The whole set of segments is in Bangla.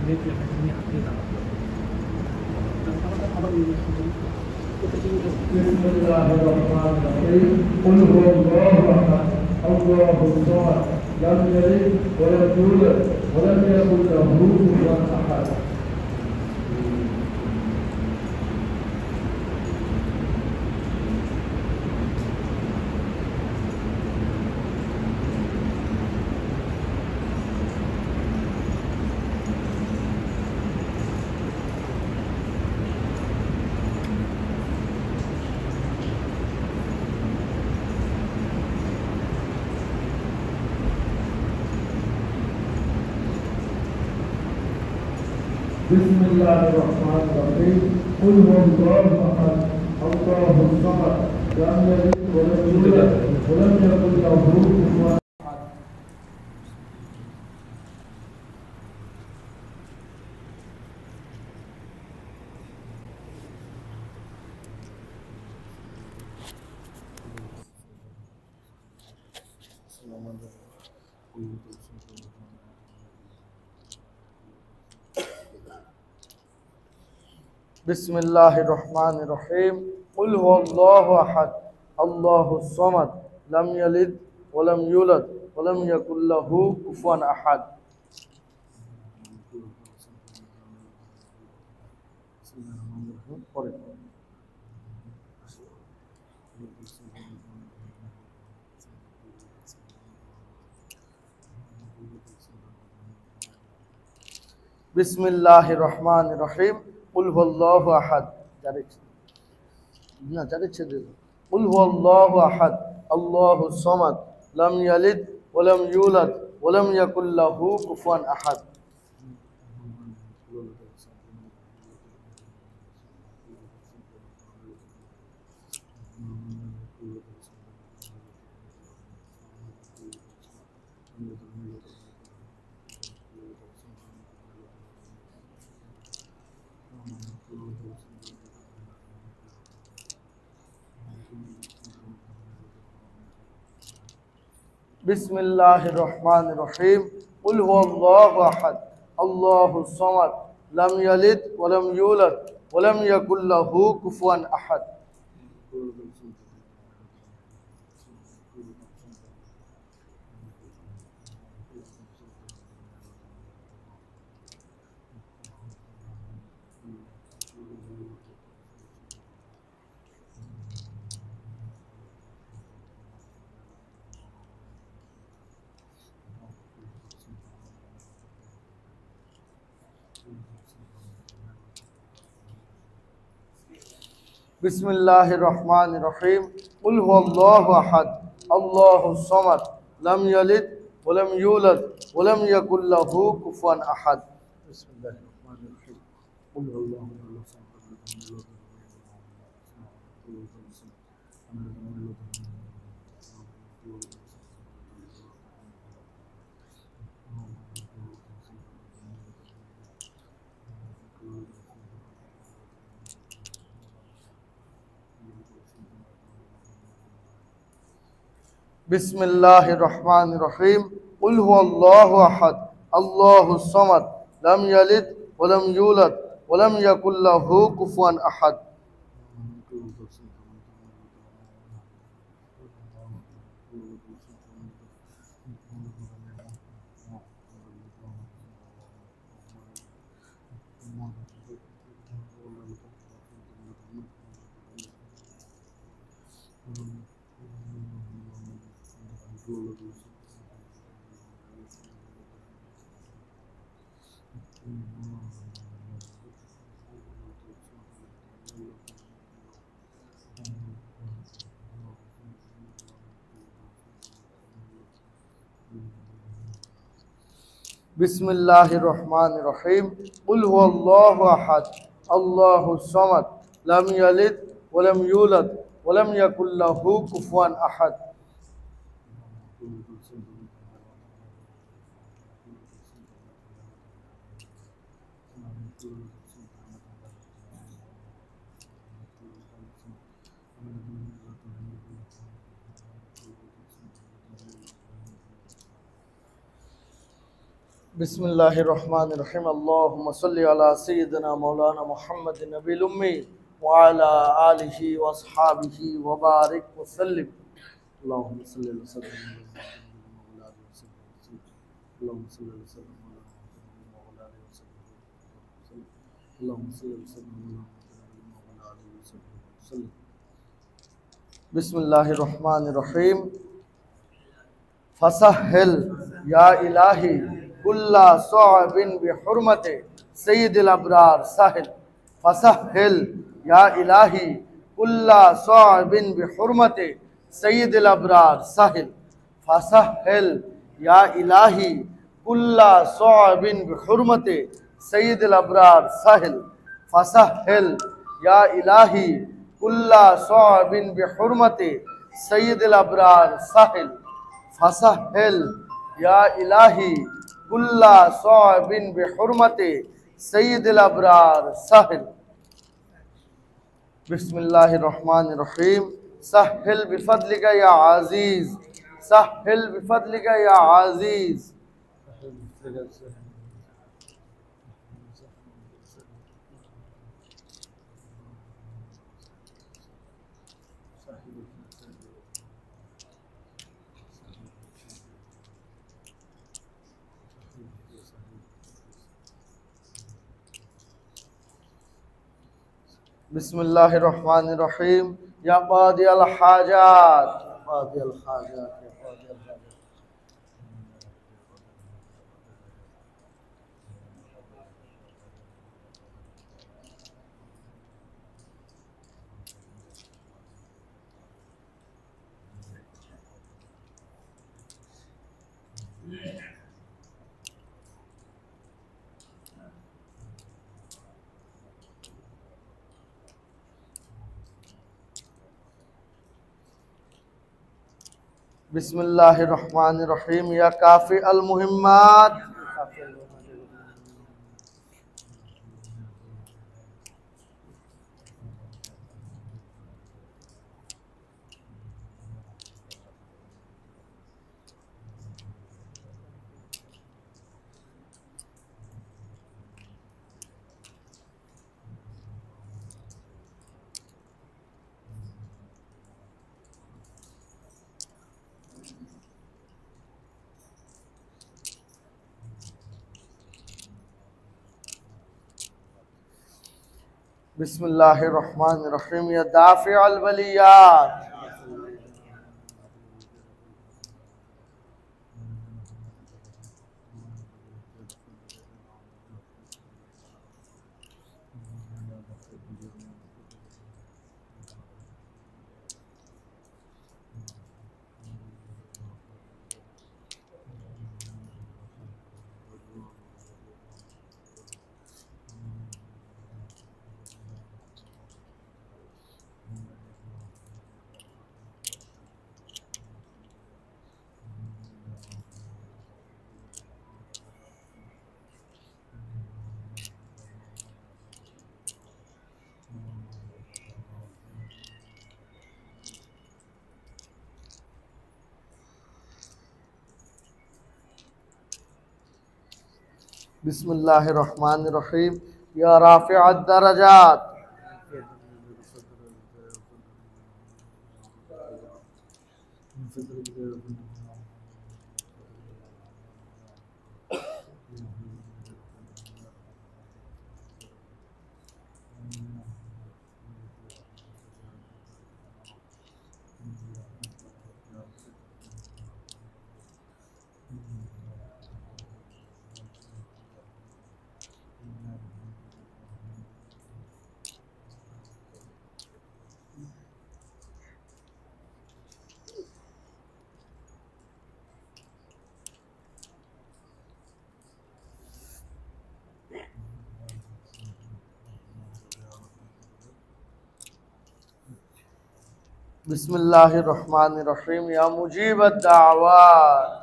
Bismillahirrahmanirrahim. Qul huwallahu ahad. Allahus samad. Lam yalid wa lam yulad wa lam yakul lahu kufuwan ahad. Bismillahirrahmanirrahim. Qul huwallahu ahad. Allahus samad. Lam yalid wa lam yulad wa lam yakul lahu kufuwan ahad. Bismillahirrahmanirrahim. Qul huwallahu ahad. Allahus samad. Lam yalid wa lam yulad wa lam yakul lahu kufuwan ahad. Bismillahirrahmanirrahim. Qul huwallahu ahad. Qul huwallahu ahad. Allahus samad. Lam yalid wa lam yulad wa lam yakul lahu kufuwan ahad. Bismillahirrahmanirrahim. Qul huwallahu ahad. Allahus samad. Lam yalid wa lam yulad wa lam yakul lahu kufuwan ahad. Bismillahirrahmanirrahim. Qul huwallahu ahad. Allahus samad. Lam yalid wa lam yulad wa lam yakul lahu kufuwan ahad. Bismillahirrahmanirrahim. Qul huwallahu ahad. Bismillahirrahmanirrahim. Qul huwallahu ahad. Allahus samad. Lam yalid wa lam yulad wa lam yakul lahu kufuwan ahad. Bismillahirrahmanirrahim. Qul huwallahu ahad. Allahus samad. Lam yalid wa lam yulad wa lam yakul lahu kufuwan ahad. बिस्मिल्लाहिर्रहमानिर्रहीम अल्लाहुम्मा सल्लि अला सय्यिदिना मौलाना मुहम्मदिन नबील उम्मी व अला आलिहि व अस्हाबिहि व बारिक व सल्लिम अल्लाहुम्मा सल्लि अला सय्यिदिना अल्लाहुम्मा सल्लि अला सय्यिदिना अल्लाहुम्मा सल्लि अला सय्यिदिना बिस्मिल्लाहिर्रहमानिर्रहीम फसहिल या इलाही कुल्ला सअबिन बिहुर्मति सय्यिदिल अबरार साहिल फसहिल या इलाही कुल्ला सअबिन बिहुर्मति सय्यिदिल अबरार साहिल फसहिल या इलाही कुल्ला सअबिन बिहुर्मति सय्यिदिल अबरार साहिल फसहिल या इलाही कुल्ला सअबिन बिहुर्मति सय्यिदिल अबरार साहिल फसहिल या इलाही कुल्ला सअबिन बिहुर्मति सय्यिदिल अबरार साहिल बिस्मिल्लाहिर्रहमानिर्रहीम सहिल बिफदलिका या अजीज सहिल बिफदलिका या अजीज बिस्मिल्लाहिर्रहमानिर्रहीम या क़ादियल हाजात क़ादियल हाजात या क़ादियल हाजात बिस्मिल्लाहिर्रहमानिर्रहीम या काफ़ी अल मुहिम्मात बिस्मिल्लाहिर्रहमानिर्रहीम या दाफ़ि अल बलियात बिस्मिल्लाहिर्रहमानिर्रहीम या राफ़िअद दरजात बिस्मिल्लाहिर्रहमानिर्रहीम या मुजीबद दाअवात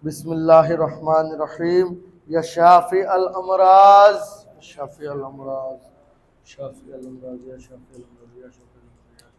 बिस्मिल्लाहिर रहमानिर रहीम या शाफी अल अमराज शाफी अल अमराज शाफी अल अमराज या शाफी अल अमराज या शाफी अल अमराज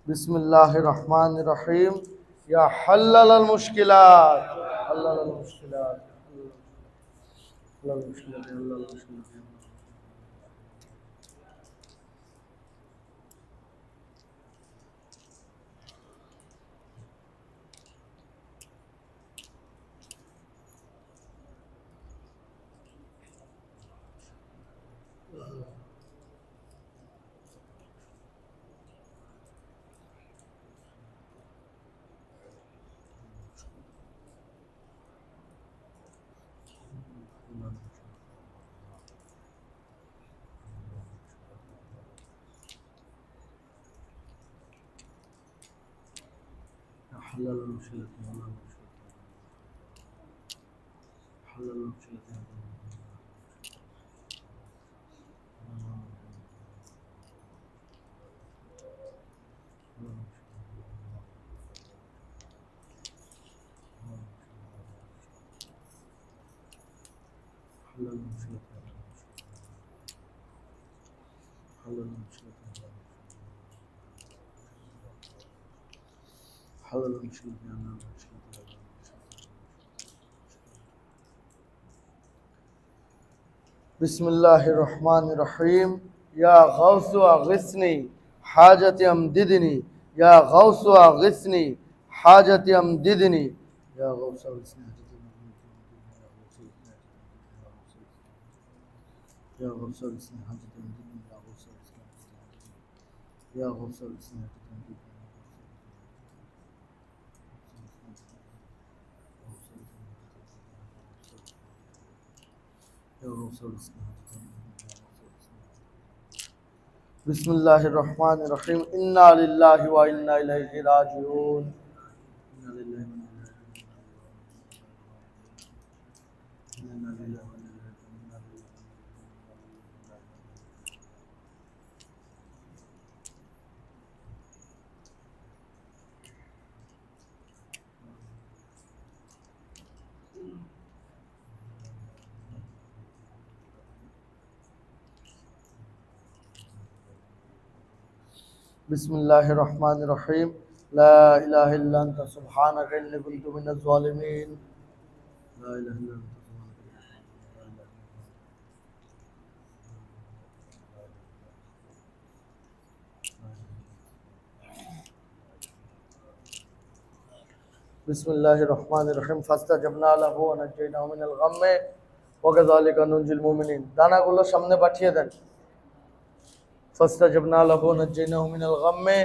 बिस्मिल्लाहिर रहमानिर रहीम या हल्लल मुश्किलात हल्लल मुश्किलात हल्लल मुश्किलात हल्लल मुश्किलात حلل المشكلة حلل المشكلة حلل المشكلة حلل المشكلة حلل المشكلة بسم الله الرحمن الرحيم يا غوث أغثني حاجتي أمددني يا غوث أغثني حاجتي أمددني يا غوث أغثني يا غوث أغثني حاجتي أمددني يا غوث أغثني بسم الله الرحمن الرحيم إنا لله وإنا إليه راجعون بسم الله الرحمن الرحيم لا إله إلا أنت سبحانك إني كنت من الظالمين لا إله إلا أنت بسم الله الرحمن الرحيم فاستجبنا له ونجيناه من الغم وكذلك ننجي المؤمنين দানাগুলো সামনে পাঠিয়ে দেন ফাস্তাজাবনা লাহু নাজ্জাইনাহু মিনাল গাম্মি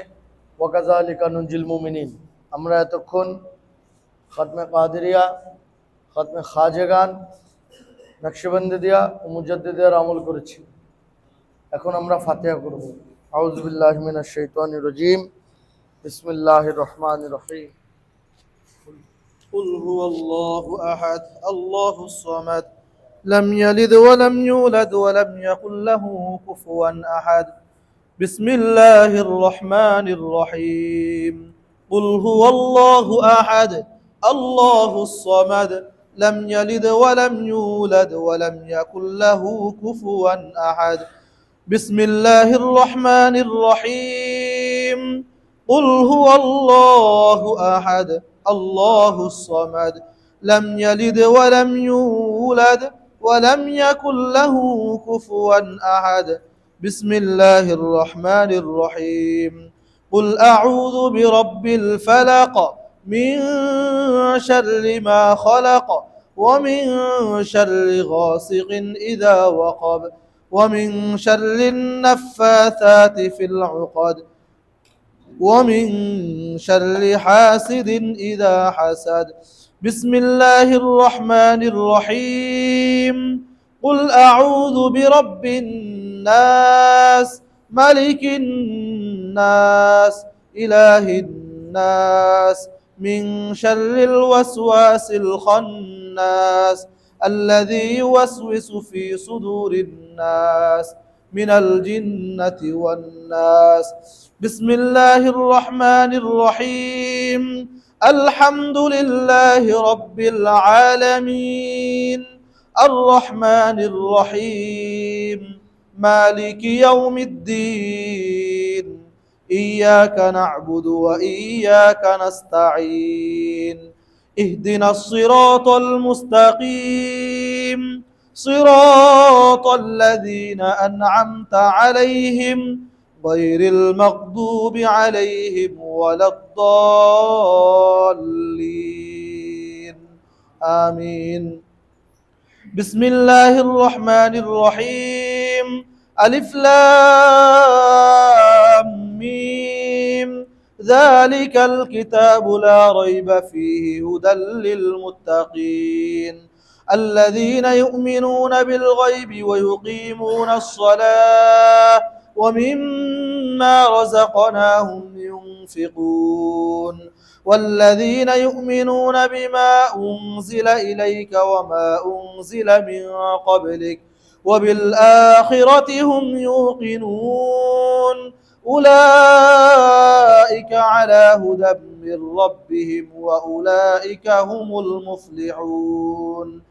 ওয়া কাযালিকা নুনজিল মুমিনিন আমরা এতক্ষণ খাতমে কাদেরিয়া খাতমে খাজেগান নকশবন্দিয়া ও মুজাদ্দিদের আমল করেছি এখন আমরা ফাতিহা করব আউযু বিল্লাহি মিনাশ শাইতানির রাজীম বিসমিল্লাহির রহমানির রহিম قل هو الله أحد الله الصمد لم يلد ولم يولد ولم يكن له كفوا أحد بسم الله الرحمن الرحيم قل هو الله أحد الله الصمد لم يلد ولم يولد ولم يكن له كفوا أحد بسم الله الرحمن الرحيم قل هو الله أحد الله الصمد لم يلد ولم يولد ولم يكن له كفوا أحد بسم الله الرحمن الرحيم قل أعوذ برب الفلق من شر ما خلق ومن شر غاسق إذا وقب ومن شر النفاثات في العقد ومن شر حاسد إذا حسد. بسم الله الرحمن الرحيم. قل أعوذ برب الناس ملك الناس إله الناس من شر الوسواس الخناس الذي يوسوس في صدور الناس من الجنة والناس. بسم الله الرحمن الرحيم. الحمد لله رب العالمين الرحمن الرحيم مالك يوم الدين إياك نعبد وإياك نستعين اهدنا الصراط المستقيم صراط الذين أنعمت عليهم غير المغضوب عليهم ولا الضالين آمين. بسم الله الرحمن الرحيم. ألف لام ميم ذلك الكتاب لا ريب فيه هدى للمتقين الذين يؤمنون بالغيب ويقيمون الصلاة ومما رزقناهم ينفقون والذين يؤمنون بما أنزل إليك وما أنزل من قبلك وبالآخرة هم يوقنون أولئك على هدى من ربهم وأولئك هم المفلحون.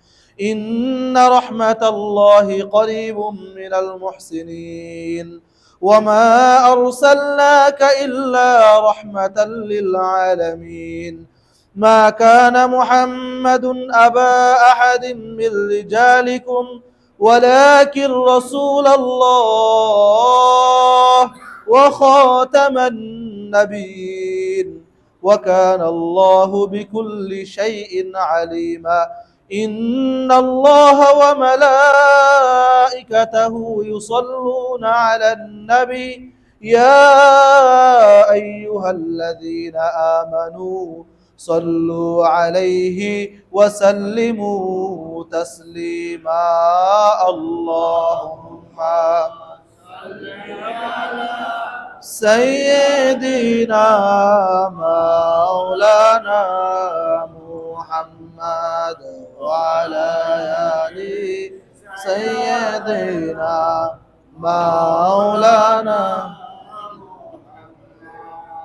إن رحمة الله قريب من المحسنين وما أرسلناك إلا رحمة للعالمين. ما كان محمد أبا أحد من رجالكم ولكن رسول الله وخاتم النبيين وكان الله بكل شيء عليما. إن الله وملائكته يصلون على النبي يا أيها الذين آمنوا صلوا عليه وسلموا تسليما. اللهم صل على سيدنا مولانا محمد وعلى آل سيدنا مولانا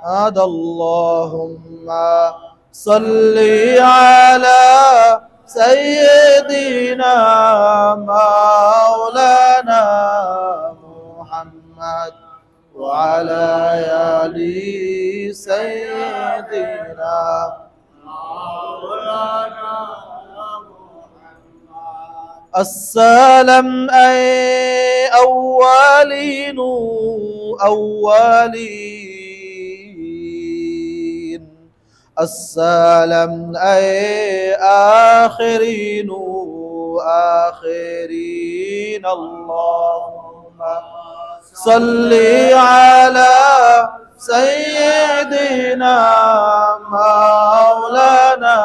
هذا. اللهم صل على سيدنا مولانا محمد وعلى آل سيدنا مولانا محمد. السلام أي أولين أولين السلام أي آخرين آخرين. اللهم صل على سيدنا مولانا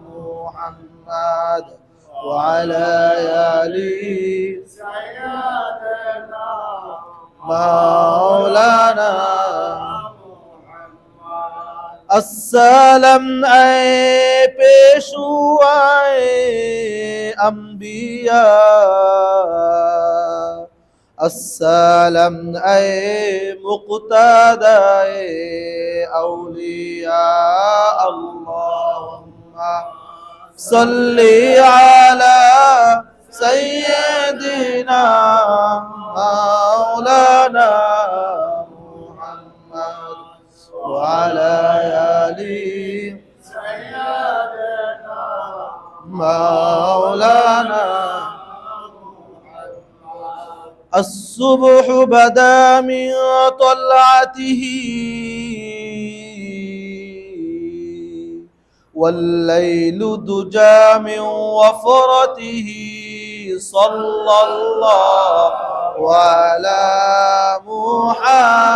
محمد وعلى آل سيدنا مولانا السلام أي پیشوائے انبیاء السلام أي مقتدى أولياء. اللهم صل على سيدنا مولانا محمد وعلى آل سيدنا مولانا. الصبح بدا من طلعته والليل دجى من وفرته صلى الله على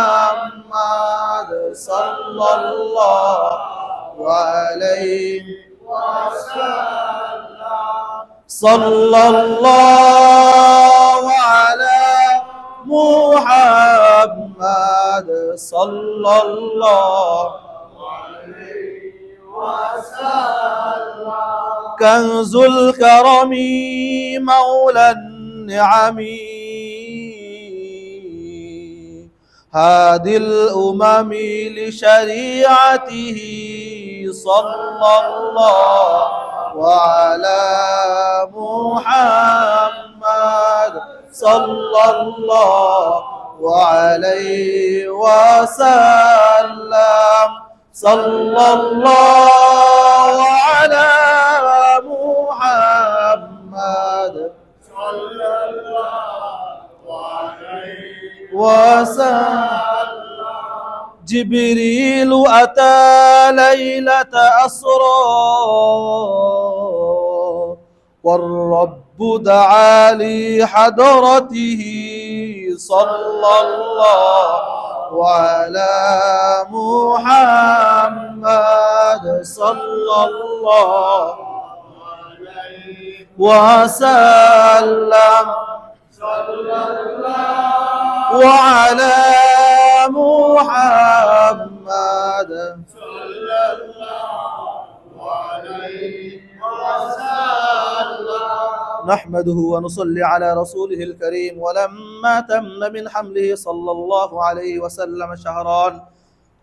محمد صلى الله عليه صلى الله على محمد صلى الله كنز الكرم مولى النعم هادي الأمم لشريعته صلى الله وعلى محمد صلى الله عليه وسلم صلى الله على محمد صلى الله عليه وسلم جبريل أتى ليلة أسرى والرب دعا لحضرته صلى الله على محمد صلى الله عليه وسلم صلى الله وعلى محمد صلى الله عليه وسلم نحمده ونصلي على رسوله الكريم. ولما تم من حمله صلى الله عليه وسلم شهران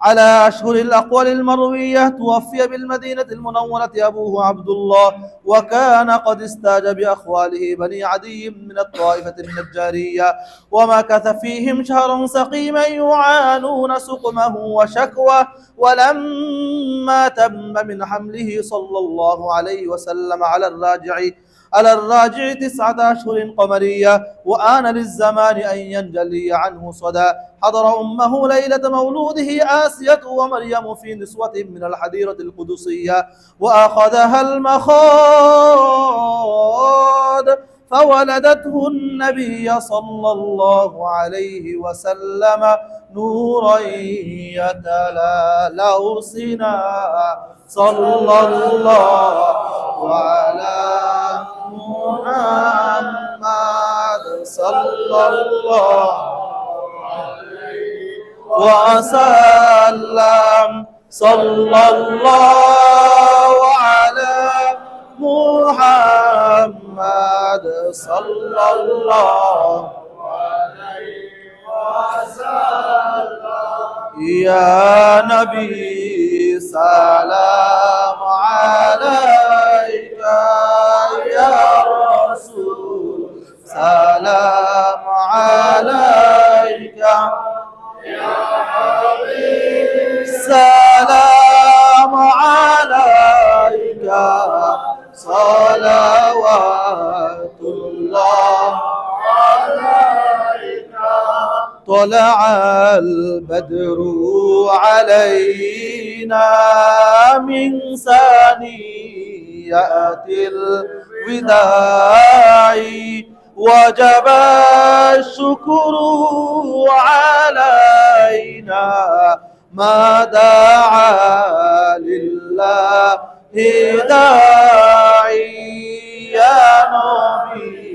على أشهر الأقوال المروية توفي بالمدينة المنورة أبوه عبد الله، وكان قد استاج بأخواله بني عدي من الطائفة النجارية، ومكث فيهم شهرا سقيما يعانون سقمه وشكوى. ولما تم من حمله صلى الله عليه وسلم على الراجع 9 أشهر قمرية، وآن للزمان أن ينجلي عنه صدى، حضر أمه ليلة مولوده آسية ومريم في نسوة من الحديرة القدسية، وأخذها المخاض فولدته النبي صلى الله عليه وسلم نورا يتلألأ سنا صلى الله على محمد صلى الله عليه وسلم صلى الله على محمد صلى الله عليه وسلم يا نبي سلام عليك يا رسول سلام عليك يا حبيب سلام عليك صلوات الله عليك طلع البدر علينا من ثنيات الوداع وجب الشكر علينا ما دعا لله داعي يا نبي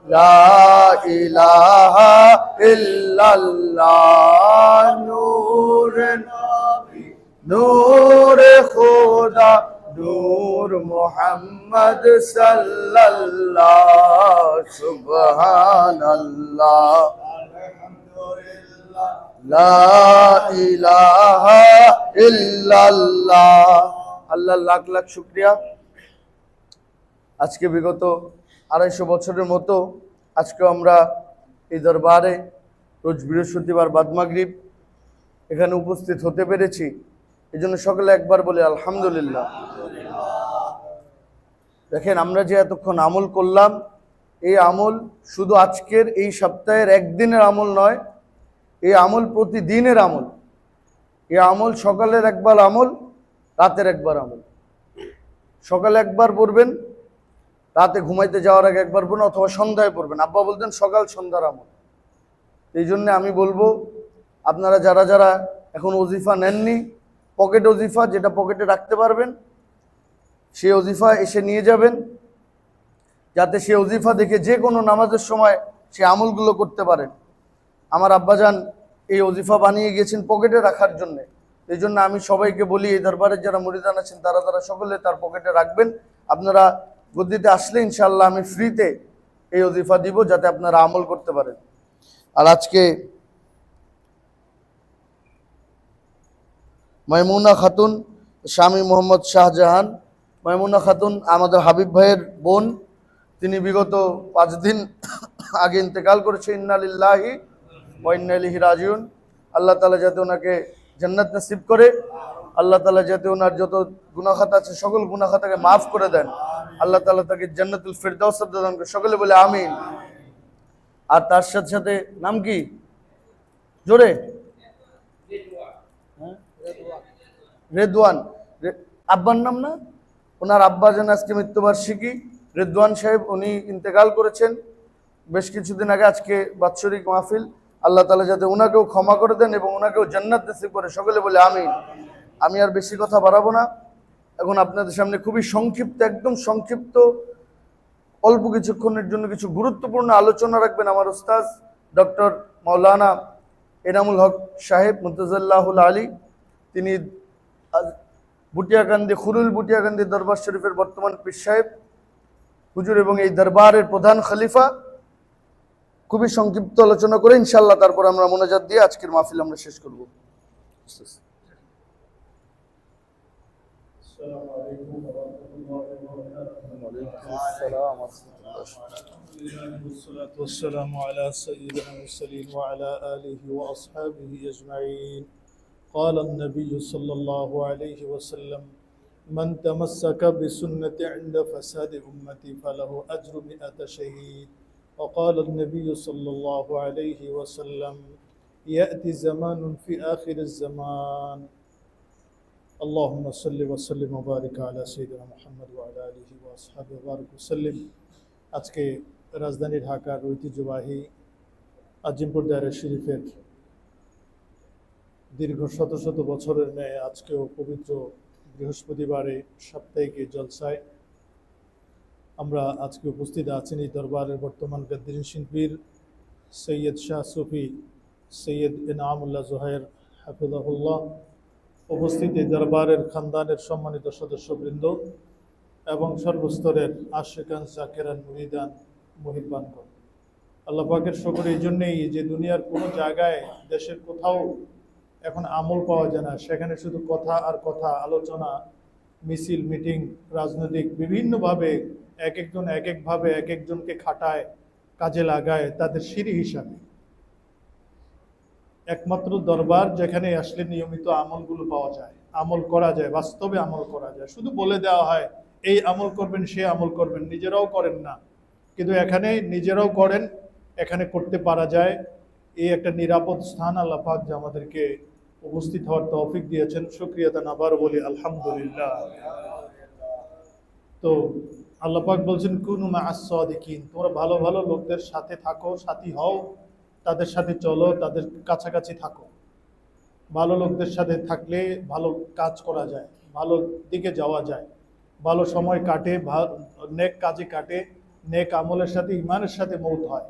লা ইলাহা ইল্লাল্লাহ নূরে নবী নূরে খোদা নূর মুহাম্মদ সাল্লাল্লাহ সুবহানাল্লাহ লা ইলাহা ইল্লাল্লাহ। আল্লাহ লাখ লাখ শুকরিয়া। আজকে বিগত 250 বছরের মতো আজকে আমরা এই দরবারে রোজ বৃহস্পতিবার বাদ মাগরিব এখানে উপস্থিত হতে পেরেছি, এই জন্য সকলে একবার বলে আলহামদুলিল্লাহ। দেখেন আমরা যে এতক্ষণ আমল করলাম, এই আমল শুধু আজকের এই সপ্তাহের একদিনের আমল নয়, এই আমল প্রতিদিনের আমল। এই আমল সকালের একবার আমল, রাতের একবার আমল। সকালে একবার পড়বেন, রাতে ঘুমাইতে যাওয়ার আগে একবার পড়বেন, অথবা সন্ধ্যায় পড়বেন। আব্বা বলতেন সকাল সন্ধ্যার আমল। এই জন্য আমি বলবো আপনারা যারা যারা এখন ওজিফা নেননি, পকেট ওজিফা যেটা পকেটে রাখতে পারবেন সেই ওজিফা এসে নিয়ে যাবেন, যাতে সে ওজিফা দেখে যে কোনো নামাজের সময় সে আমলগুলো করতে পারেন। আমার আব্বাজান এই ওজিফা বানিয়ে গেছেন পকেটে রাখার জন্যে। এই জন্য আমি সবাইকে বলি, এই দরবারের যারা মুরিদান আছেন তারা সকলে তার পকেটে রাখবেন। আপনারা গদ্দিতে আসলে ইনশাআল্লাহ আমি ফ্রিতে এই ওজিফা দিব, যাতে আপনারা আমল করতে পারেন। আর আজকে মাইমুনা খাতুন, স্বামী মোহাম্মদ শাহজাহান, মাইমুনা খাতুন আমাদের হাবিব ভাইয়ের বোন, তিনি বিগত 5 দিন আগে ইন্তেকাল করেছে। ইন্না লিল্লাহি ওয়া ইন্না ইলাইহি রাজিউন। আল্লাহ তাআলা যাতে ওনাকে জান্নাত নসিব করে, আল্লাহ তাআলা যাতে ওনার যত গুনাহ খাতা আছে সকল গুনাহ খাতাকে মাফ করে দেন, আল্লাহ তাআলা তাকে জান্নাতুল ফিরদাউস দান করে, সকলে বলে আমিন। আর তার সাথে সাথে নাম কি জোরে? রেদওয়ান। আব্বার নাম না? ওনার আব্বা যেন আজকে মৃত্যুবার্ষিকী। রেদওয়ান সাহেব উনি ইন্তেকাল করেছেন বেশ কিছুদিন আগে। আজকে বাৎসরিক মাহফিল, আল্লাহ তাআলা যাতে ওনাকেও ক্ষমা করে দেন এবং ওনাকেও জান্নাত নসিব করে, সকলে বলে আমিন। আমি আর বেশি কথা বাড়াবো না, এখন আপনাদের সামনে খুবই সংক্ষিপ্ত, একদম সংক্ষিপ্ত অল্প কিছুক্ষণের জন্য কিছু গুরুত্বপূর্ণ আলোচনা রাখবেন আমার উস্তাদ ডক্টর মাওলানা এনামুল হক সাহেব মুতাজাল্লাহুল আলী। তিনি বুটিয়াকান্দি, খুরুল বুটিয়াকান্দি দরবার শরীফের বর্তমান পীর সাহেব হুজুর এবং এই দরবারের প্রধান খলিফা। খুবই সংক্ষিপ্ত আলোচনা করে ইনশাআল্লাহ তারপর আমরা মোনাজাত দিয়ে আজকের মাহফিল আমরা শেষ করব। আসসালামু আলাইকুম ওয়া রাহমাতুল্লাহি ওয়া বারাকাতুহু। ওয়া আলাইকুম আসসালাম ওয়া রাহমাতুল্লাহ। والصلاة والسلام على سيدنا المرسلين وعلى آله وأصحابه أجمعين. قال النبي صلى الله عليه وسلم: من تمسك بسنة عند فساد أمتي فله أجر 100 شهيد. وقال النبي صلى الله عليه وسلم: يأتي زمان في آخر الزمان. اللهم صل وسلم وبارك على سيدنا محمد وعلى آله وأصحابه وبارك وسلم. আজকে রাজধানী ঢাকার ঐতিহ্যবাহী আজিমপুর দায়রা শরীফের দীর্ঘ শত শত বছরের ন্যায় আজকেও পবিত্র বৃহস্পতিবারে সাপ্তাহিক জলসায় আমরা আজকে উপস্থিত আছেন এই দরবারের বর্তমান গাদ্দিন শিল্পীর সৈয়দ শাহ সুফি সৈয়দ ইনামুল্লাহ জোহায়ের হাফিজাহুল্লাহ, উপস্থিত এই দরবারের খানদানের সম্মানিত সদস্যবৃন্দ এবং সর্বস্তরের আশিকান জাকেরান মুরিদান মুহিব্বানগণ। আল্লাহ পাকের শুকর এই জন্যেই যে দুনিয়ার কোনো জায়গায় দেশের কোথাও এখন আমল পাওয়া যায় না, সেখানে শুধু কথা আর কথা, আলোচনা, মিছিল, মিটিং, রাজনৈতিক বিভিন্নভাবে এক একজন এক একভাবে এক একজনকে খাটায়, কাজে লাগায় তাদের সিঁড়ি হিসাবে। একমাত্র দরবার যেখানে আসলে নিয়মিত আমলগুলো পাওয়া যায়, আমল করা যায়, বাস্তবে আমল করা যায়। শুধু বলে দেওয়া হয় এই আমল করবেন, সে আমল করবেন, নিজেরাও করেন না। কিন্তু এখানে নিজেরাও করেন, এখানে করতে পারা যায়। এই একটা নিরাপদ স্থান আল্লাহ পাক যে আমাদেরকে উপস্থিত হওয়ার তৌফিক দিয়েছেন, শুকরিয়া তান আবার বলি আলহামদুলিল্লাহ। তো আল্লাহ পাক বলছেন কুনু মা'আস সাদিকিন, তোমরা ভালো ভালো লোকদের সাথে থাকো, সাথী হও, তাদের সাথে চলো, তাদের কাছাকাছি থাকো। ভালো লোকদের সাথে থাকলে ভালো কাজ করা যায়, ভালো দিকে যাওয়া যায়, ভালো সময় কাটে, নেক কাজে কাটে, নেক আমলের সাথে ঈমানের সাথে মৌত হয়।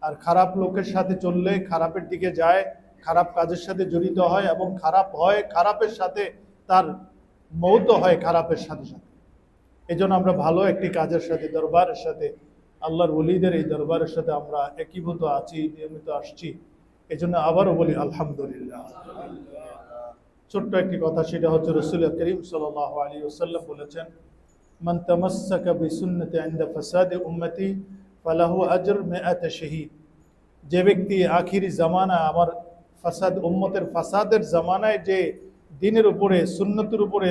আর খারাপ লোকের সাথে চললে খারাপের দিকে যায়, খারাপ কাজের সাথে জড়িত হয় এবং খারাপ হয়, খারাপের সাথে তার মৌত হয় খারাপের সাথে সাথে। এই জন্য আমরা ভালো একটি কাজের সাথে, দরবারের সাথে, আল্লাহর ওলিদের এই দরবারের সাথে আমরা একীভূত আছি, নিয়মিত আসছি। এই জন্য আবারও বলি আলহামদুলিল্লাহ। ছোট্ট একটি কথা, সেটা হচ্ছে রাসূল করিম সাল্লাল্লাহু আলাইহি ওয়াসাল্লাম বলেছেন, মান তামাসসাকা বিসুন্নতি ইনদা ফাসাদি উম্মতি ফালাহু আজর মিআত শহীদ। যে ব্যক্তি আখিরি জামানা আমার ফাসাদ, উম্মতের ফাসাদের জামানায় যে দিনের উপরে, সুন্নতের উপরে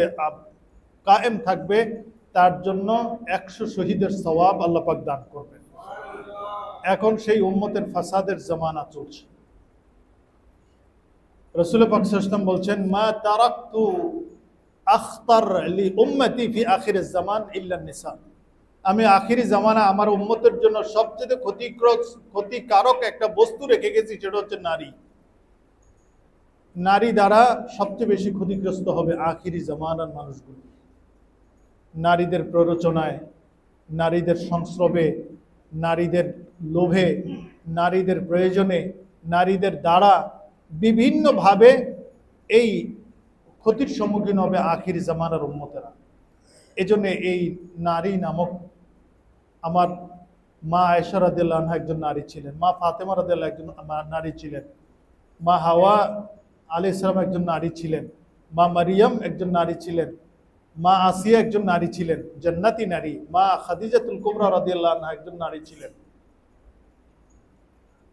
কায়েম থাকবে, তার জন্য 100 শহীদের সওয়াব আল্লাহ পাক দান করবেন। এখন সেই উম্মতের ফাসাদের জামানা চলছে। রাসূল পাক সাল্লাল্লাহু আলাইহি ওয়াসাল্লাম বলছেন, মা তারাকতু আখতার লি উম্মতি ফি আখিরিজ জামান ইল্লা নিসা। আমি আখিরি জামানা আমার উম্মতের জন্য সবচেয়ে ক্ষতিকারক একটা বস্তু রেখে গেছি, সেটা হচ্ছে নারী। নারী দ্বারা সবচেয়ে বেশি ক্ষতিগ্রস্ত হবে আখিরি জামানার মানুষগুলো। নারীদের প্ররোচনায়, নারীদের সংস্রবে, নারীদের লোভে, নারীদের প্রয়োজনে, নারীদের দ্বারা বিভিন্নভাবে এই ক্ষতির সম্মুখীন হবে আখিরি জামানার উম্মতেরা। এজন্য এই নারী নামক, আমার মা আয়েশা রাদিয়াল্লাহু আনহা একজন নারী ছিলেন, মা ফাতেমা রাদিয়াল্লাহু একজন নারী ছিলেন, মা হাওয়া আলাইহিস সালাম একজন নারী ছিলেন, মা মারিয়াম একজন নারী ছিলেন, মা আসিয়া একজন নারী ছিলেন, জান্নাতি নারী, মা খাদিজাতুল কুবরা রাদিয়াল্লাহু আনহা একজন নারী ছিলেন।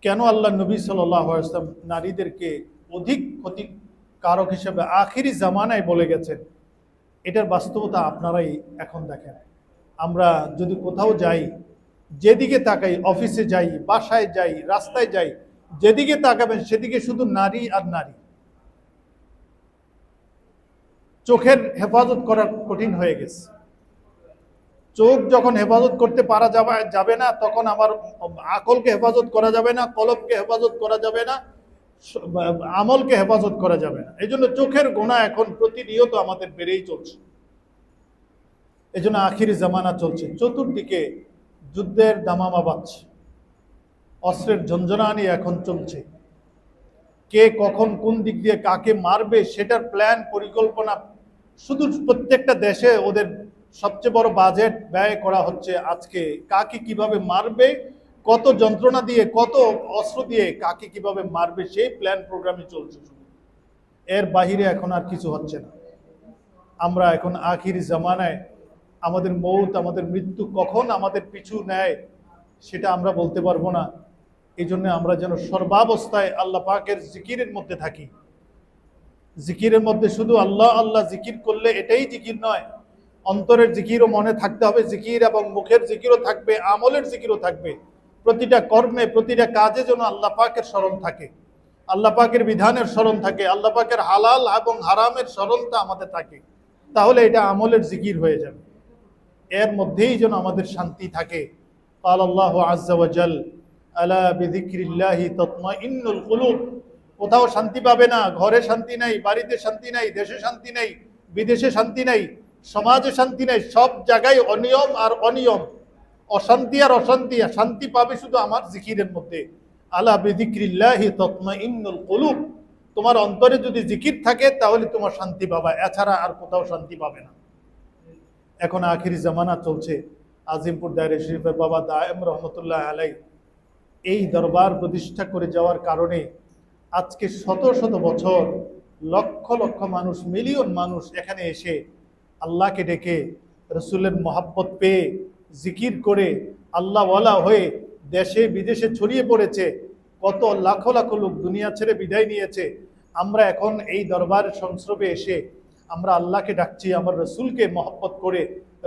কেন আল্লাহ নবী সাল্লাল্লাহু আলাইহি ওয়াসাল্লাম নারীদেরকে অধিক ক্ষতিকারক হিসেবে আখিরি জামানায় বলে গেছেন, এটার বাস্তবতা আপনারাই এখন দেখেন। আমরা যদি কোথাও যাই, যেদিকে তাকাই, অফিসে যাই, বাসায় যাই, রাস্তায় যাই, যেদিকে তাকাবেন সেদিকে শুধু নারী আর নারী। চোখের হেফাজত করা কঠিন হয়ে গেছে। চোখ যখন হেফাজত করতে পারা যাবে না, তখন আমার আকলকে হেফাজত করা যাবে না, কলবকে হেফাজত করা যাবে না, আমলকে হেফাজত করা যাবে না। এই জন্য চোখের গুনাহ এখন প্রতিনিয়ত আমাদের বেড়েই চলছে। এই জন্য আখিরি জামানা চলছে, চতুর্দিকে যুদ্ধের দামামা বাজছে, অস্ত্রের ঝঞ্ঝনানি এখন চলছে। কে কখন কোন দিক দিয়ে কাকে মারবে সেটার প্ল্যান, পরিকল্পনা, শুধু প্রত্যেকটা দেশে ওদের সবচেয়ে বড় বাজেট ব্যয় করা হচ্ছে আজকে কাকে কিভাবে মারবে, কত যন্ত্রণা দিয়ে, কত অস্ত্র দিয়ে কাকে কিভাবে মারবে, সেই প্ল্যান প্রোগ্রামে চলছে শুধু। এর বাহিরে এখন আর কিছু হচ্ছে না। আমরা এখন আখিরি জামানায়, আমাদের মৌত, আমাদের মৃত্যু কখন আমাদের পিছু নেয় সেটা আমরা বলতে পারবো না। এই জন্য আমরা যেন সর্বাবস্থায় আল্লাহ পাকের জিকিরের মধ্যে থাকি। জিকিরের মধ্যে শুধু আল্লাহ আল্লাহ জিকির করলে এটাই জিকির নয়, অন্তরের জিকিরও মনে থাকতে হবে, জিকির এবং মুখের জিকিরও থাকবে, আমলের জিকিরও থাকবে। প্রতিটা কর্মে, প্রতিটা কাজে যেন আল্লাহ পাকের স্মরণ থাকে, আল্লাহ পাকের বিধানের স্মরণ থাকে, আল্লাহ পাকের হালাল এবং হারামের স্মরণটা আমাদের থাকে, তাহলে এটা আমলের জিকির হয়ে যাবে। এর মধ্যেই যেন আমাদের শান্তি থাকে। قال الله عز وجل আলা বিযিকরিল্লাহি তাতমাইন্নুল কুলুব। কোথাও শান্তি পাবে না, ঘরে শান্তি নাই, বাড়িতে শান্তি নাই, দেশে শান্তি নাই, বিদেশে শান্তি নাই, সমাজে শান্তি নাই, সব জায়গায় অনিয়ম আর অনিয়ম, অশান্তি আর অশান্তি। শান্তি পাবে শুধু আমার জিকিরের মধ্যে। আলা বিযিকরিল্লাহি তাতমাইন্নুল কুলুব। তোমার অন্তরে যদি জিকির থাকে তাহলে তোমার শান্তি পাবা, এছাড়া আর কোথাও শান্তি পাবে না। এখন আখিরি জামানা চলছে। আজিমপুর দায়রা শরীফের বাবা দায়েম রহমতুল্লাহ আলাই এই দরবার প্রতিষ্ঠা করে যাওয়ার কারণে আজকে শত শত বছর লক্ষ লক্ষ মানুষ, মিলিয়ন মানুষ এখানে এসে আল্লাহকে ডেকে, রসুলের মহাব্বত পেয়ে, জিকির করে, আল্লাহওয়ালা হয়ে দেশে বিদেশে ছড়িয়ে পড়েছে। কত লাখ লাখ লোক দুনিয়া ছেড়ে বিদায় নিয়েছে। আমরা এখন এই দরবারের সংস্রবে এসে আমরা আল্লাহকে ডাকছি, আমার রসুলকে মহব্বত করে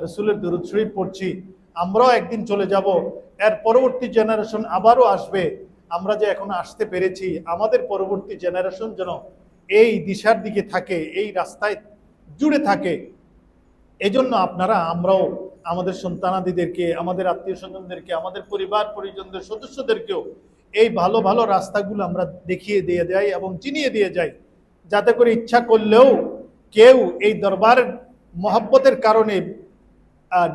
রসুলের দুরূদ শরীফ পড়ছি। আমরাও একদিন চলে যাব, এর পরবর্তী জেনারেশন আবারও আসবে। আমরা যে এখন আসতে পেরেছি, আমাদের পরবর্তী জেনারেশন যেন এই দিশার দিকে থাকে, এই রাস্তায় জুড়ে থাকে। এজন্য আপনারা, আমরাও আমাদের সন্তানাদিদেরকে, আমাদের আত্মীয় স্বজনদেরকে, আমাদের পরিবার পরিজনদের সদস্যদেরকেও এই ভালো ভালো রাস্তাগুলো আমরা দেখিয়ে দিয়ে যাই এবং চিনিয়ে দিয়ে যাই, যাতে করে ইচ্ছা করলেও কেউ এই দরবারের মহব্বতের কারণে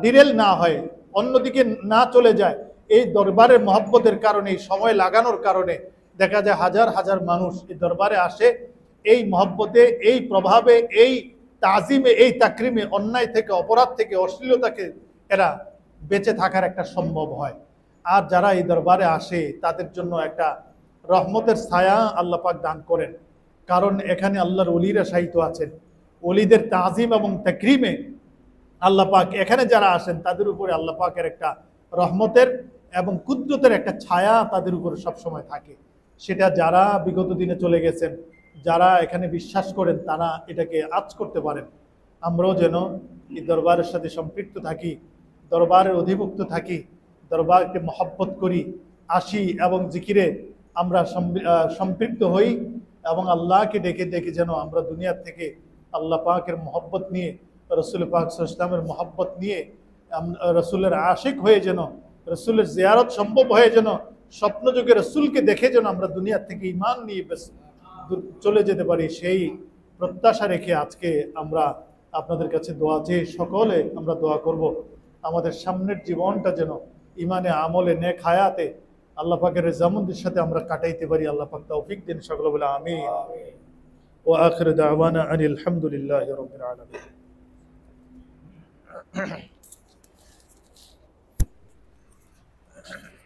ডিরেল না হয়, অন্যদিকে না চলে যায়। এই দরবারের মহব্বতের কারণে, এই সময় লাগানোর কারণে দেখা যায় হাজার হাজার মানুষ এই দরবারে আসে। এই মহব্বতে, এই প্রভাবে, এই তাজিমে, এই তাকরিমে অন্যায় থেকে, অপরাধ থেকে, অশ্লীলতাকে এরা বেঁচে থাকার একটা সম্ভব হয়। আর যারা এই দরবারে আসে তাদের জন্য একটা রহমতের ছায়া আল্লাহ পাক দান করেন, কারণ এখানে আল্লাহর ওলিরা শায়িত আছেন। ওলিদের তাজিম এবং তাকরিমে আল্লাহ পাক এখানে যারা আসেন তাদের উপরে আল্লাহ পাকের একটা রহমতের এবং কুদরতের একটা ছায়া তাদের উপরে সবসময় থাকে। সেটা যারা বিগত দিনে চলে গেছেন, যারা এখানে বিশ্বাস করেন, তারা এটাকে আঁচ করতে পারেন। আমরাও যেন এই দরবারের সাথে সম্পৃক্ত থাকি, দরবারের অধিভুক্ত থাকি, দরবারকে মহব্বত করি, আসি এবং জিকিরে আমরা সম্পৃক্ত হই এবং আল্লাহকে ডেকে ডেকে যেন আমরা দুনিয়ার থেকে আল্লাহ পাকের মহব্বত নিয়ে, রসুল পাক সাল্লাল্লাহু আলাইহি ওয়াসাল্লামের মহব্বত নিয়ে, রসুলের আশিক হয়ে যেন, রসুলের জিয়ারত সম্ভব হয়ে যেন, স্বপ্নযুগে রসুলকে দেখে যেন আমরা দুনিয়ার থেকে ঈমান নিয়ে চলে যেতে পারি, সেই প্রত্যাশা রেখে আজকে আমরা আপনাদের কাছে দোয়া চেয়ে সকলে আমরা দোয়া করব। আমাদের সামনের জীবনটা যেন ইমানে, আমলে, নেক হায়াতে আল্লাহ পাকের রেজামন্দির সাথে আমরা কাটাইতে পারি। আল্লাহ পাক তৌফিক দিন। সকলে বলে আমিন। ওয়া আখিরু দাওয়ানা আনিল হামদুলিল্লাহি রাব্বিল আলামিন।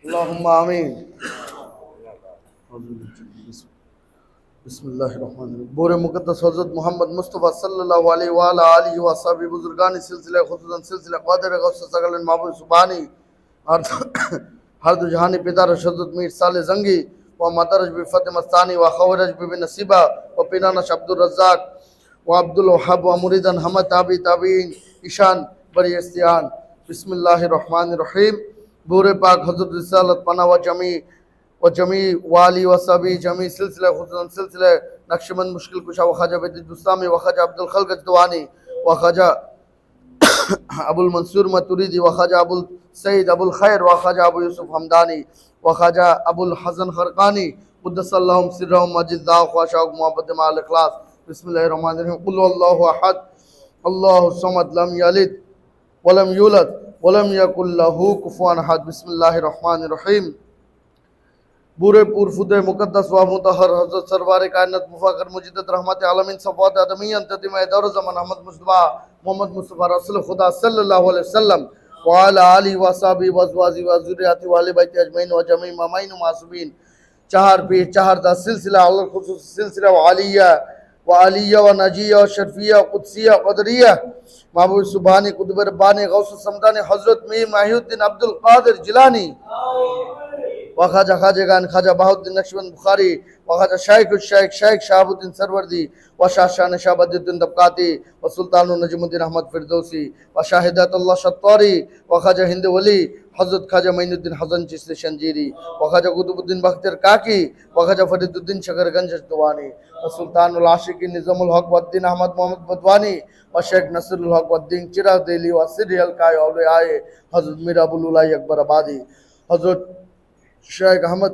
اللهم آمين. बिस्मिल्लाहिर्रहमानिर्रहीम। बोरे मुकद्दस हज़रत मोहम्मद मुस्तफ़ा सल्लल्लाहु अलैहि व आलिहि व सहाबी बुजुर्गानी सिलसिला खुसूसन सिलसिला क़ादिर गौस सगलन महबूब सुबानी हर दो जहानी पिदार हज़रत मीर साले जंगी व मदरज बि फ़ातिमा मस्तानी व खवरज बि नसीबा व पिनानश अब्दुल रज़्ज़ाक़ व अब्दुल वहाब व मुरीदन हमद ताबी ताबीन ईशान बरी इस्तियान। बिस्मिल्लाहिर्रहमानिर्रहीम। बोरे पाक हज़रत रिसालत पना व जमी वाली व सभी जमी सिलसिला खुसूसन सिलसिला नक्शबंद मुश्किल कुशा व ख्वाजा बदुस्तामी व ख्वाजा अब्दुल खल्क अजदवानी व ख्वाजा अबुल मंसूर मतुरीदी व ख्वाजा अबुल सईद अबुल खैर व ख्वाजा अबू यूसुफ हमदानी व ख्वाजा अबुल हसन खरकानी मुद्दसल्लहुम सिर्रहुम मजिदा ख्वाशाक मोहब्बत माल इखलास। बिस्मिल्लाहिर्रहमानिर्रहीम। कुल हुवल्लाहु अहद अल्लाहु समद लम यलिद व लम यूलद व लम यकुल लहू कुफुवन अहद। बिस्मिल्लाहिर्रहमानिर्रहीम। बुरे पुरफुदे मुकद्दस व मुतहर हज़रत सरवार कायनात मुफाखर मुजिद्दत रहमत आलमीन सफ़ात आदमी अंतदिम दौर ज़मान अहमद मुस्तफ़ा मोहम्मद मुस्तफ़ा रसूल खुदा सल्लल्लाहु अलैहि वसल्लम व अला आलिहि व असहाबी व अज़वाजी व ज़ुर्रिय्यति व अहले बैत अजमईन व जमी मामाइन व मासूमीन। चार पीर चार दा सिलसिला अल खुसूस सिलसिला व आलिया व नजिया व शरफिया व कुदसिया क़दरिया महबूब सुभानी कुतुब रब्बानी गौस समदानी हज़रत मीर माहिउद्दीन अब्दुल क़ादिर जिलानी व ख्वाजा खाजेगान ख्वाजा बहाउद्दीन नक्शबंद बुखारी व ख्वाजा शेख शहाबुद्दीन सरवर्दी व शाह नशाबुद्दीन तबकाती व सुल्तानुन नजमुद्दीन अहमद फिरदौसी व शाहिदातुल्लाह शत्तारी व ख्वाजा हिंद वली हज़रत ख्वाजा मोइनुद्दीन हसन चिश्ती शंजीरी व ख्वाजा कुतुबुद्दीन बख्तियार काकी व ख्वाजा फरीदुद्दीन शकरगंज अजदवानी व सुल्तानुल आशिकीन निज़ामुल हक वद्दीन अहमद मोहम्मद बदवानी व शेख नसरुल हक वद्दीन चिराग दिली व सिरियल काय औलियाए हज़रत मीर अबुल उलाई अकबर आबादी हज़रत शेख अहमद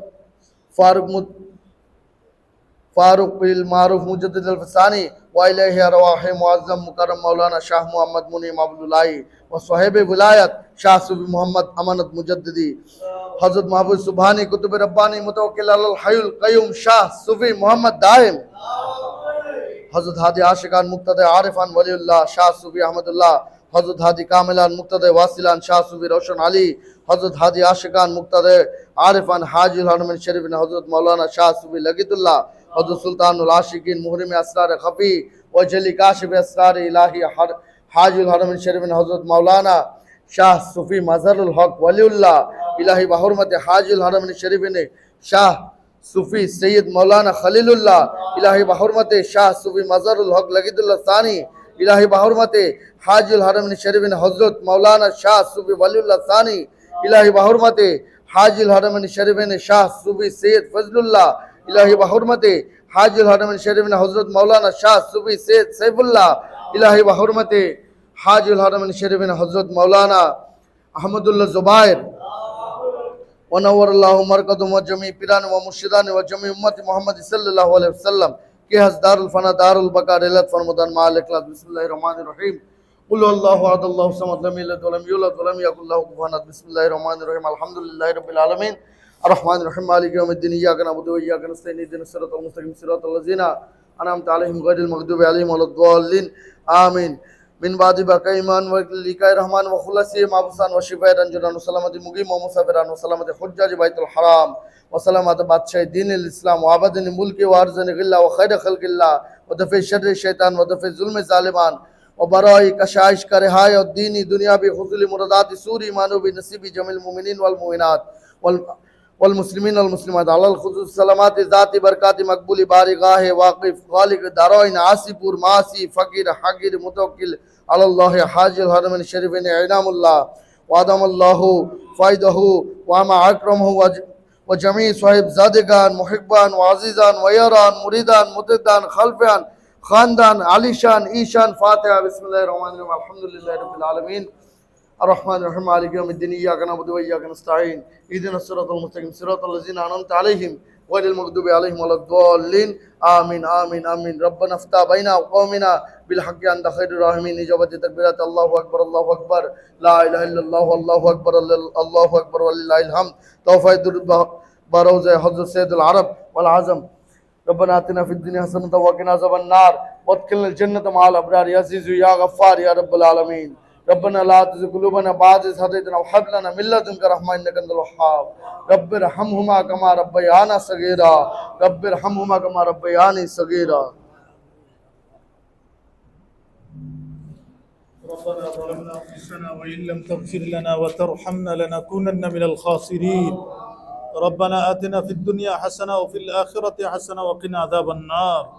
फारूक बिल मारूफ मुजद्दिद अल फसानी व इलैहि अरवाह मुअज़्ज़म मुकर्रम मौलाना शाह मोहम्मद मुनीम अब्दुल्लाई व साहिब विलायत शाह सूफी मोहम्मद अमानत मुजद्दिदी हज़रत महबूब सुभानी कुतुब रब्बानी मुतवक्किल अल हय्युल क़य्यूम शाह सूफी मोहम्मद दाइम हज़रत हादी आशिकान मुक्तदे आरिफान वलीउल्लाह शाह सूफी अहमदुल्लाह हज़रत हादी कामिलान मुक्तदे वासिलान शाह सूफी रोशन अली हज़रत हादी आशिकान मुक्तदे आरिफान हाजिल हरमैन शरीफ हज़रत मौलाना शाह सूफी लगीतुल्लाह हज़रत सुल्तानुल आशिकीन मुहरिम असरार खफ़ी व जली काशिफ असरार इलाही हाजिल हरमैन शरीफ हज़रत मौलाना शाह सूफी मज़हरुल हक वलीउल्लाह इलाही बहुरमत हाजिल हरमैन शरीफ शाह सूफी सैयद मौलाना खलीलुल्लाह इलाही बहुरमत शाह सूफी मज़हरुल हक लगीतुल्लाह सानी इलाही बहुरमत हाजिल हरमैन शरीफ हज़रत मौलाना शाह सूफी वलीउल्लाह सानी इलाही बहुरमत हाजिल हरमैन शरीफ शाह सूफी सैयद फजलुल्लाह इलाही बहुरमत हाजिल हरमैन शरीफ हज़रत मौलाना शाह सूफी सैयद सैफुल्लाह इलाही बहुरमत हाजिल हरमैन शरीफ हज़रत मौलाना अहमदुल्लाह ज़ुबायर व नव्वरल्लाहु मरकदहुम व जमी पिरान व मुर्शिदान व जमी उम्मत मोहम्मद सल्लल्लाहु अलैहि वसल्लम के हज़दारुल फना दारुल बका रिलत फरमुदान माल इखलास। बिस्मिल्लाहिर्रहमानिर्रहीम। قل هو الله احد الله الصمد لم يلد ولم يولد ولم يكن له كفوا احد بسم الله الرحمن الرحيم الحمد لله رب العالمين الرحمن الرحيم مالك يوم الدين اياك نعبد واياك نستعين اهدنا الصراط المستقيم صراط الذين انعمت عليهم غير المغضوب عليهم ولا الضالين آمين من بعد بقى ایمان و لقاء رحمان و خلاصی محبوسان و شفاء رنجان و سلامت مقیم و مسافران و سلامت حجاج بیت الحرام و سلامت بادشاہ دین الاسلام و عبادن ملک و ارزن غلہ و خیر خلق اللہ و دفع شر شیطان و دفع ظلم ظالمان و برائی کشائش کا رہائی اور دینی دنیا بھی حصول مرادات سور ایمان و بنصیبی جمع المؤمنین والمؤمنات والمسلمین والمسلمات علی الخصوص سلامات ذات برکات مقبول باری گاہ واقف خالق دارائن عاصی پور معاصی فقیر حقیر متوکل علی اللہ حاج الحرمین شریفین اعنام اللہ وعدم اللہ فائدہ وما اکرمہ وجميع صاحب زادگان محبان وعزیزان ویران مریدان متدان خلفان خاندان علیشان ایشان فاتحہ بسم اللہ الرحمن الرحیم الحمدللہ رب العالمین الرحمن الرحیم مالک یوم الدین ایاک نعبد و ایاک نستعین اهدنا الصراط المستقیم صراط الذین انعمت علیہم غیر المغضوب علیہم ولا الضالین آمین آمین آمین ربنا افتح بین قومنا بالحق انت خیر الراحمین اجابت تکبیرات اللہ اکبر لا الہ الا اللہ اللہ اکبر وللہ الحمد توفیق درود بروز حضرت سید العرب والعظم ربنا آتنا في الدنيا حسنة وقنا عذاب النار وادخلنا الجنة مع الأبرار يا عزيز يا غفار يا رب العالمين ربنا لا تزغ قلوبنا بعد إذ هديتنا وهب لنا من لدنك رحمة إنك أنت الوهاب رب ارحمهما كما ربيانا صغيرا رب ارحمهما كما ربياني صغيرا ربنا ظلمنا أنفسنا وإن لم تغفر لنا وترحمنا لنكونن من الخاسرين ربنا آتنا في الدنيا حسنة وفي الآخرة حسنة وقنا عذاب النار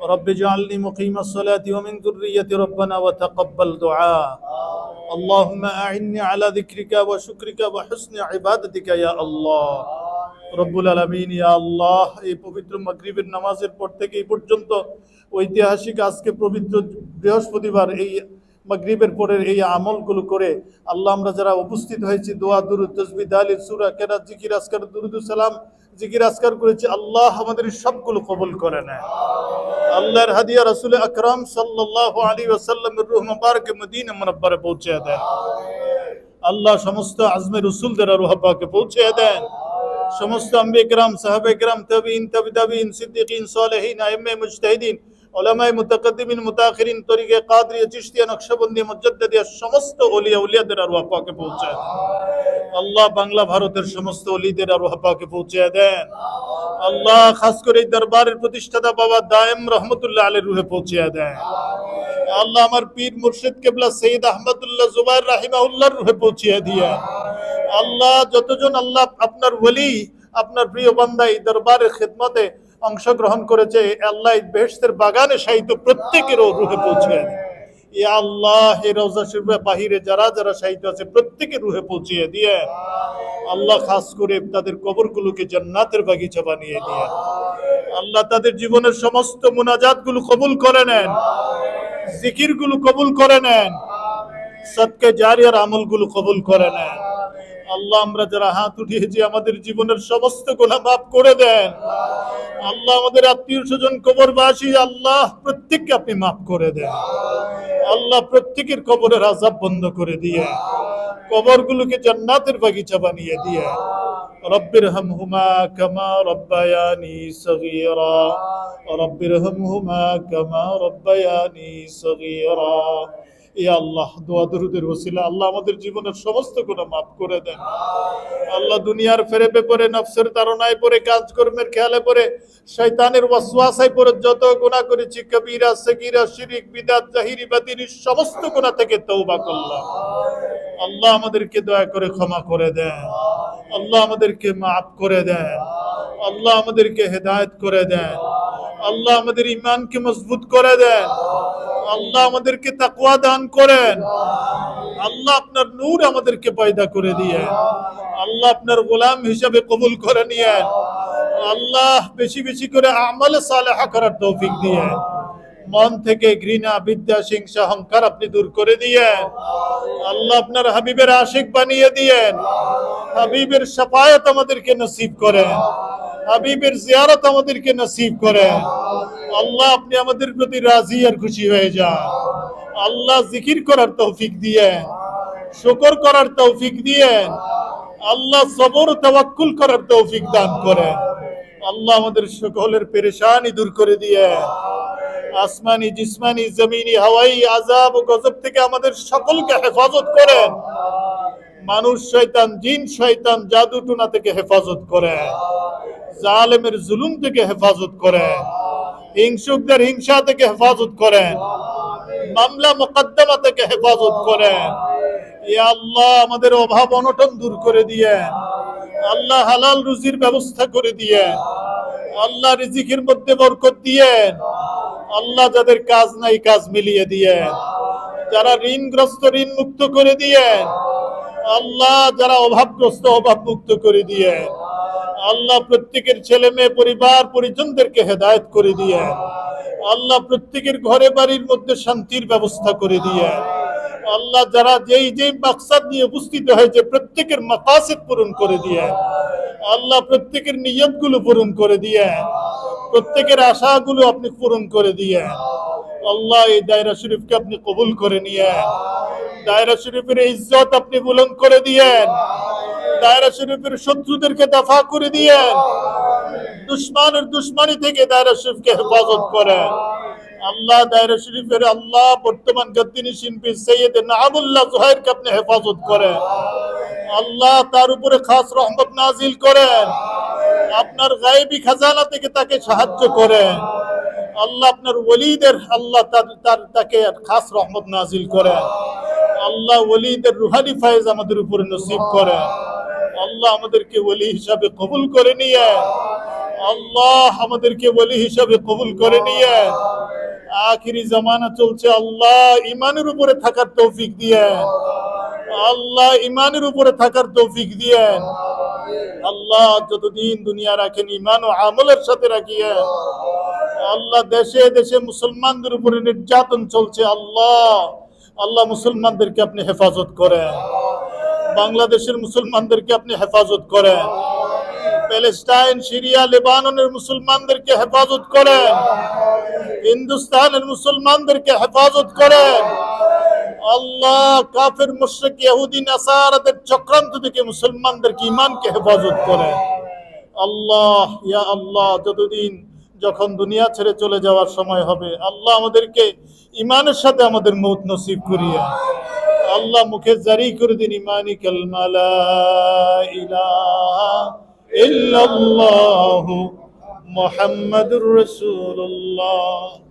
رب اجعلني مقيم الصلاة ومن ذرية ربنا وتقبل دعاء اللهم أعني على ذكرك وشكرك وحسن عبادتك يا الله রব্বুল আলামিন ইয়া আল্লাহ এই পবিত্র মাগরিবের নামাজের পর থেকে এই পর্যন্ত ঐতিহাসিক আজকে পবিত্র বৃহস্পতিবার এই মাগরিবের পরের এই আমলগুলো করে আল্লাহ আমরা যারা উপস্থিত হয়েছি দোয়া দুরূদ তাসবিহ তাহলিল সূরা কেরাত জিকির আজকার দুরূদ সালাম জিকির আজকার করেছি আল্লাহ আমাদের সবগুলো কবুল করে নেয় আল্লাহর হাদিয়া রাসূল আকরাম সাল্লাল্লাহু আলাইহি ওয়াসাল্লামের রূহ মুবারক মদিনা মুনাব্বারে পৌঁছে দেন আল্লাহ সমস্ত আজমে রাসূলদের রূহ পাকে পৌঁছে দেন সমস্ত আম্বিয়া کرام সাহাবা کرام তাবিঈন তাবিঈন সিদ্দিকিন সালেহিন আইম্মে মুজতাহিদিন উলামায়ে মুতাকাদ্দিমিন মুতাআখিরিন তরিকে কাদরিয়া চিশতিয়া নকশবন্দি মুজাদ্দিদিয়া সমস্ত ওলিয়া উলিয়াদের রূহ পাকে পৌঁছে দেন আল্লাহ বাংলা ভারতের সমস্ত ওলিদের রূহ পাকে পৌঁছে দেন আল্লাহ খাস করে এই দরবারের প্রতিষ্ঠাতা বাবা দায়েম রহমাতুল্লাহ আলাইহির রূহে পৌঁছে দেন আল্লাহ আমার পীর মুর্শিদ কিবলা সৈয়দ আহমদুল্লাহ জুবাইর রাহিমাহুল্লাহর রূহে পৌঁছে দিয়া আল্লাহ যতজন আল্লাহ আপনার ওলি আপনার প্রিয় বান্দা এই দরবারের খিদমতে অংশগ্রহণ করেছে আল্লাহ এই বেহেশতের বাগানে শায়িত প্রত্যেকের রূহে পৌঁছে দেন ইয়া আল্লাহ এই রওজা শরীফের বাহিরে যারা যারা শায়িত আছে প্রত্যেকের রূহে পৌঁছে দিয়ে আল্লাহ খাস করে তাদের কবরগুলোকে জান্নাতের বাগিচা বানিয়ে দিয়ে আল্লাহ তাদের জীবনের সমস্ত মুনাজাতগুলো কবুল করে নেন জিকিরগুলো কবুল করে নেন সদকা জারিয়ার আমলগুলো কবুল করে নেন আল্লাহ আমরা যারা হাত উঠিয়েছি আমাদের জীবনের সমস্ত গুনাহ মাফ করে দেন আল্লাহ আমাদের আত্মীয় স্বজন কবরবাসী আল্লাহ প্রত্যেককে আপনি মাফ করে দেন আল্লাহ প্রত্যেকের কবরের আযাব বন্ধ করে দিয়ে কবরগুলোকে জান্নাতের বাগিচা বানিয়ে দিয়ে রব্বিরহামহুমা কামা রব্বায়ানি সগীরা রব্বিরহামহুমা কামা রব্বায়ানি সগীরা ইয়া আল্লাহ দোয়া দরুদের ওসিলা আল্লাহ আমাদের জীবনের সমস্ত গুনাহ মাফ করে দেন আল্লাহ দুনিয়ার ফেরেবে পড়ে নফসের তাড়নায় পড়ে কাজকর্মের খেয়ালে পড়ে শয়তানের ওয়াসওয়াসায় পড়ে যত গুনাহ করেছি কবিরা সগীরা শিরক বিদআত জাহিরি বাতিনি সমস্ত গুনাহ থেকে তওবা করলাম আল্লাহ আমাদেরকে দয়া করে ক্ষমা করে দেন আল্লাহ আমাদেরকে মাফ করে দেন আল্লাহ আমাদেরকে হেদায়েত করে দেন আল্লাহ আমাদের ঈমানকে মজবুত করে দেন আল্লাহ আমাদেরকে তাকওয়া দান করেন আল্লাহ আপনার নূর আমাদেরকে পয়দা করে দিয়েন আল্লাহ আপনার গোলাম হিসেবে কবুল করে নিয়েন আল্লাহ বেশি বেশি করে আমলে সালেহা করার তৌফিক দিয়েন মন থেকে ঘৃণা বিদ্বেষ হিংসা অহংকার আপনি দূর করে দিয়েন আল্লাহ আপনার হাবিবের আশিক বানিয়ে দিয়েন হাবিবের শাফায়াত আমাদেরকে নসিব করেন হাবিবের জিয়ারত আমাদেরকে নসিব করেন আল্লাহ আপনি আমাদের প্রতি রাজি আর খুশি হয়ে যান আল্লাহ জিকির করার তৌফিক দিয়েন, শুকর করার তৌফিক দিয়েন, আল্লাহ সবর তাওয়াক্কুল করার তৌফিক দান করেন। আল্লাহ আমাদের সকলের পেরেশানি দূর করে দিয়েন। আসমানি, জিসমানি, জমিনি, হাওয়াই আযাব ও গজব থেকে আমাদের সকলকে হেফাজত করেন। মানুষ শয়তান, জিন শয়তান, জাদু টুনা থেকে হেফাজত করেন। জালেমের জুলুম থেকে হেফাজত করেন। হিংসুকদের হিংসা থেকে হেফাজত করেন। মামলা মুকদ্দমা থেকে হেফাজত করেন। ইয়া আল্লাহ আমাদের অভাব অনটন দূর করে দিয়েন। আল্লাহ হালাল রুজির ব্যবস্থা করে দিয়েন। আল্লাহ রিজিকের মধ্যে বরকত দিয়েন। আল্লাহ যাদের কাজ নাই কাজ মিলিয়ে দিয়েন। যারা ঋণগ্রস্ত ঋণ মুক্ত করে দিয়েন। আল্লাহ যারা অভাবগ্রস্ত অভাব মুক্ত করে দিয়েন। আল্লাহ প্রত্যেকের ছেলে মেয়ে পরিবার পরিজনদেরকে হেদায়েত করে দিয়েন। আল্লাহ প্রত্যেকের ঘরে বাড়ির মধ্যে শান্তির ব্যবস্থা করে দিয়েন। আল্লাহ যারা যেই যেই মাকসাদ নিয়ে উপস্থিত হয়েছে প্রত্যেকের মাকাসিদ পূরণ করে দিয়েন। আল্লাহ প্রত্যেকের নিয়তগুলো পূরণ করে দিয়েন। প্রত্যেকের আশাগুলো আপনি পূরণ করে দিয়েন। আল্লাহ এই দায়রা শরীফকে আপনি কবুল করে নিয়েন। দায়রা শরীফের ইজ্জত আপনি বুলন্দ করে দিয়েন। দায়রা শরীফের শত্রুদেরকে দফা করে দিয়েন। দুশমনের দুশমনি থেকে দায়রা শরীফকে হেফাজত করেন। আল্লাহ দায়রা শরীফের আল্লাহ বর্তমান গদ্দিনী শিল্পী সৈয়দ নামুল্লাহ জুহাইরকে আপনি হেফাজত করেন। আল্লাহ তার উপরে খাস রহমত নাজিল করেন। আপনার গায়েবী খাজানা থেকে তাকে সাহায্য করেন। আল্লাহ আপনার ওলিদের আল্লাহ তাকে খাস রহমত নাজিল করেন। আল্লাহ ওলিদের রুহানি ফায়েজ আমাদের উপরে নসিব করেন। আল্লাহ আমাদেরকে ওলি হিসাবে কবুল করে নিয়ে, আল্লাহ আমাদেরকে ওলি হিসাবে কবুল করে নিয়ে, আখিরি জামানা চলছে, আল্লাহ ইমানের উপরে থাকার তৌফিক দিয়েন। আল্লাহ ইমানের উপরে থাকার তৌফিক দিয়েন। আল্লাহ যতদিন দুনিয়া রাখেন ইমান ও আমলের সাথে রাখিয়েন। আল্লাহ দেশে দেশে মুসলমানদের উপরে নির্যাতন চলছে, আল্লাহ আল্লাহ মুসলমানদেরকে আপনি হেফাজত করেন। বাংলাদেশের মুসলমানদেরকে আপনি হেফাজত করেন। প্যালেস্টাইন, সিরিয়া, লেবাননের মুসলমানদেরকে হেফাজত করেন। হিন্দুস্তানের মুসলমানদেরকে হেফাজত করেন। আল্লাহ কাফের মুশরিক ইহুদি নাসারাদের চক্রান্ত থেকে মুসলমানদেরকে ঈমানকে হেফাজত করেন। আল্লাহ ইয়া আল্লাহ যতদিন যখন দুনিয়া ছেড়ে চলে যাওয়ার সময় হবে, আল্লাহ আমাদেরকে ঈমানের সাথে আমাদের মৌত নসিব করিয়ে আল্লাহ মুখে জারি করে দিন ঈমানি কালমা লা ইলাহা ইল্লাল্লাহু মুহাম্মাদুর রাসূলুল্লাহ।